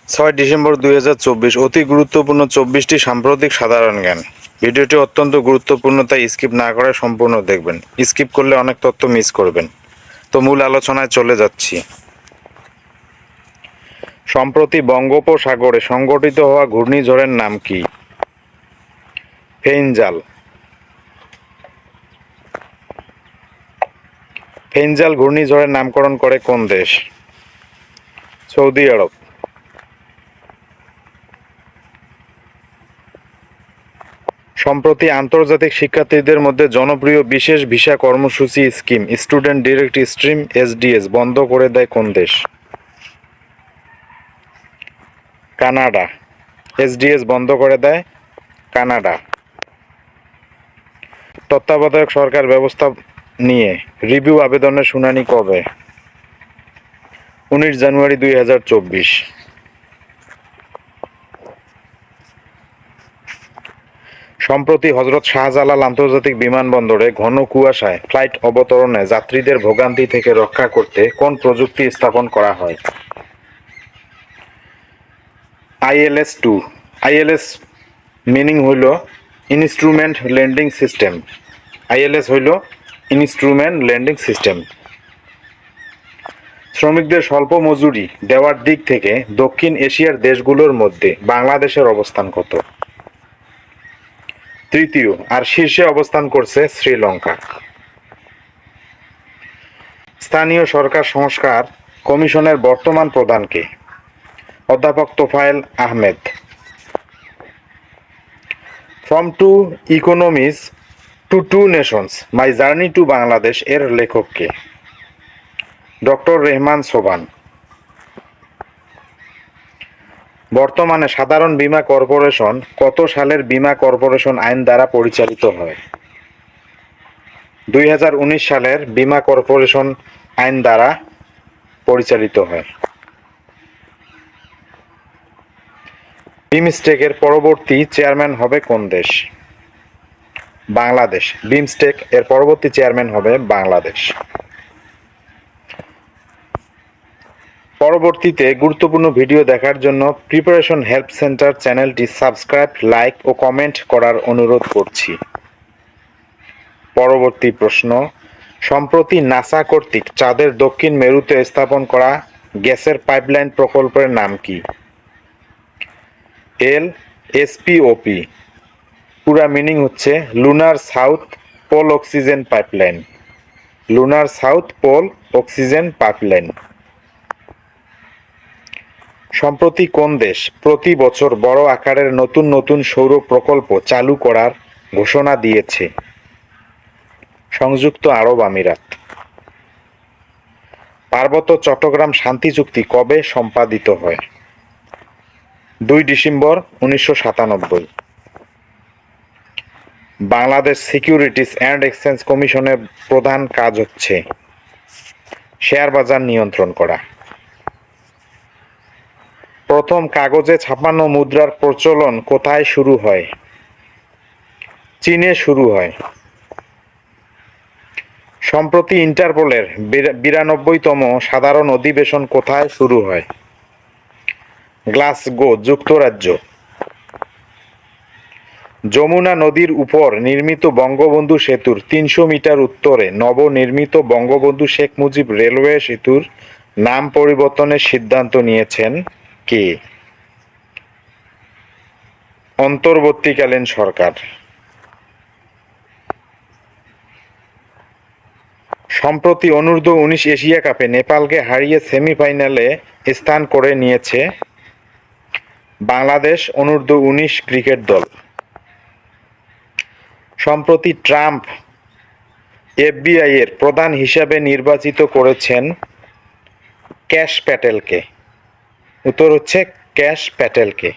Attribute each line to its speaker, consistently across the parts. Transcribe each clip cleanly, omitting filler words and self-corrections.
Speaker 1: 6 December 2024 অতি গুরুত্বপূর্ণ 24টি সাম্প্রতিক সাধারণ জ্ঞান। ভিডিওটি অত্যন্ত গুরুত্বপূর্ণ, তাই স্কিপ না করে সম্পূর্ণ দেখবেন। স্কিপ করলে অনেক তথ্য মিস করবেন। তো মূল আলোচনায় চলে যাচ্ছি। সম্প্রতি বঙ্গোপসাগরে সংঘটিত হওয়া ঘূর্ণিঝড়ের নাম কি? ফেইনজাল। ফেইনজাল ঘূর্ণিঝড়ের নামকরণ করে কোন দেশ? সৌদি আরব। সম্প্রতি আন্তর্জাতিক শিক্ষার্থীদের মধ্যে জনপ্রিয় বিশেষ ভিসা কর্মসূচি scheme student direct stream SDS বন্ধ করে দেয় কোন দেশ? কানাডা। এসডিএস বন্ধ করে দেয় কানাডা। তত্ত্বাবধায়ক সরকার ব্যবস্থা নিয়ে রিভিউ আবেদনের শুনানি কবে? 19 জানুয়ারি 2024। সম্প্রতি হজরত শাহজালাল আন্তর্জাতিক বিমানবন্দরে ঘন কুয়াশায় ফ্লাইট অবতরণে যাত্রীদের ভোগান্তি থেকে রক্ষা করতে কোন প্রযুক্তি স্থাপন করা হয়? ILS-2। ILS মিনিং হইল ইনস্ট্রুমেন্ট ল্যান্ডিং সিস্টেম। ILS হইল ইনস্ট্রুমেন্ট ল্যান্ডিং সিস্টেম। শ্রমিকদের স্বল্প মজুরি দেওয়ার দিক থেকে দক্ষিণ এশিয়ার দেশগুলোর মধ্যে বাংলাদেশের অবস্থান কত? তৃতীয়, আর শীর্ষে অবস্থান করছে শ্রীলঙ্কা। স্থানীয় সরকার সংস্কার কমিশনের বর্তমান প্রধান কে? অধ্যাপক Tofail Ahmed. From two economies to two nations my journey to Bangladesh এর লেখক কে? ডক্টর রেহমান সোবহান। বর্তমানে সাধারণ বীমা কর্পোরেশন কত সালের বীমা কর্পোরেশন আইন দ্বারা পরিচালিত হয়? 2019 সালের বীমা কর্পোরেশন আইন দ্বারা পরিচালিত হয়। বিমস্টেকের পরবর্তী চেয়ারম্যান হবে কোন দেশ? বাংলাদেশ। বিমস্টেক এর পরবর্তী চেয়ারম্যান হবে বাংলাদেশ। পরবর্তীতে গুরুত্বপূর্ণ ভিডিও দেখার জন্য প্রিপারেশন হেল্প সেন্টার চ্যানেলটি সাবস্ক্রাইব, লাইক ও কমেন্ট করার অনুরোধ করছি। পরবর্তী প্রশ্ন, সম্প্রতি নাসা কর্তৃক চাঁদের দক্ষিণ মেরুতে স্থাপন করা গ্যাসের পাইপলাইন প্রকল্পের নাম কি? LSPOP। পুরা মিনিং হচ্ছে lunar south pole oxygen pipeline. Lunar south pole oxygen pipeline. সম্প্রতি কোন দেশ প্রতি বছর বড় আকারের নতুন নতুন সৌর প্রকল্প চালু করার ঘোষণা দিয়েছে? সংযুক্ত আরব আমিরাত। পার্বত্য চট্টগ্রাম শান্তি চুক্তি কবে সম্পাদিত হয়? 2 December 1997। Bangladesh securities and exchange কমিশনের প্রধান কাজ হচ্ছে শেয়ার বাজার নিয়ন্ত্রণ করা। প্রথম কাগজে ছাপানো মুদ্রার প্রচলন কোথায় শুরু হয়? চীনে শুরু হয়। সম্প্রতি ইন্টারপোলের 92তম সাধারণ অধিবেশন কোথায় শুরু হয়? গ্লাসগো, যুক্তরাজ্য। যমুনা নদীর উপর নির্মিত বঙ্গবন্ধু সেতুর 300 মিটার উত্তরে নবনির্মিত বঙ্গবন্ধু শেখ মুজিব রেলওয়ে সেতুর নাম পরিবর্তনের সিদ্ধান্ত নিয়েছেন কে? অন্তর্বর্তীকালীন সরকার। সম্প্রতি অনূর্ধ্ব-19 এশিয়া কাপে নেপালকে হারিয়ে সেমিফাইনালে স্থান করে নিয়েছে বাংলাদেশ অনূর্ধ্ব-19 ক্রিকেট দল। সম্প্রতি ট্রাম্প FBI এর প্রধান হিসাবে নির্বাচিত করেছেন ক্যাশ প্যাটেলকে। উত্তর হচ্ছে ক্যাশ প্যাটেলকে।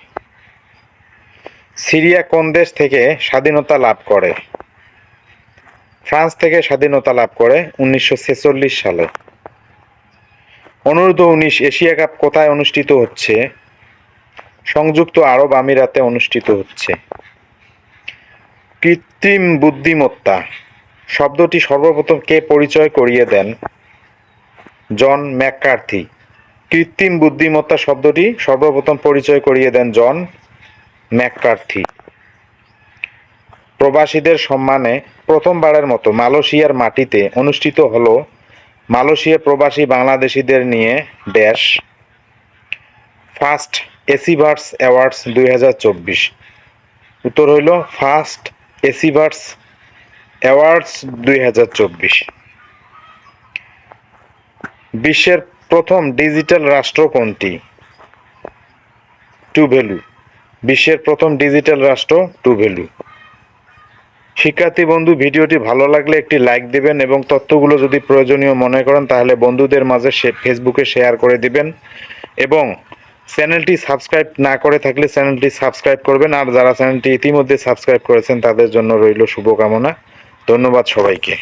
Speaker 1: সিরিয়া কোন দেশ থেকে স্বাধীনতা লাভ করে? ফ্রান্স থেকে স্বাধীনতা লাভ করে 1946 সালে। অনূর্ধ্ব-19 এশিয়া কাপ কোথায় অনুষ্ঠিত হচ্ছে? সংযুক্ত আরব আমিরাতে অনুষ্ঠিত হচ্ছে। কৃত্রিম বুদ্ধিমত্তা শব্দটি সর্বপ্রথম কে পরিচয় করিয়ে দেন? জন ম্যাককার্থি। কৃত্রিম বুদ্ধিমত্তা শব্দটি সর্বপ্রথম পরিচয় করিয়ে দেন জন ম্যাককার্থি। প্রবাসীদের সম্মানে প্রথমবারের মতো মালয়েশিয়ার মাটিতে অনুষ্ঠিত হলো মালয়েশিয়া প্রবাসী বাংলাদেশিদের নিয়ে ড্যাশ ফার্স্ট এসিভার্স অ্যাওয়ার্ডস 2024। উত্তর হইল ফার্স্ট এসিভার্স অ্যাওয়ার্ডস 2024। বিশ্বের প্রথম ডিজিটাল রাষ্ট্র কোনটি? টুভ্যালু। বিশ্বের প্রথম ডিজিটাল রাষ্ট্র টুভ্যালু। শিক্ষার্থী বন্ধু, ভিডিওটি ভালো লাগলে একটি লাইক দিবেন এবং তথ্যগুলো যদি প্রয়োজনীয় মনে করেন তাহলে বন্ধুদের মাঝে ফেসবুকে শেয়ার করে দিবেন এবং চ্যানেলটি সাবস্ক্রাইব না করে থাকলে চ্যানেলটি সাবস্ক্রাইব করবেন। আর যারা চ্যানেলটি ইতিমধ্যে সাবস্ক্রাইব করেছেন তাদের জন্য রইল শুভকামনা। ধন্যবাদ সবাইকে।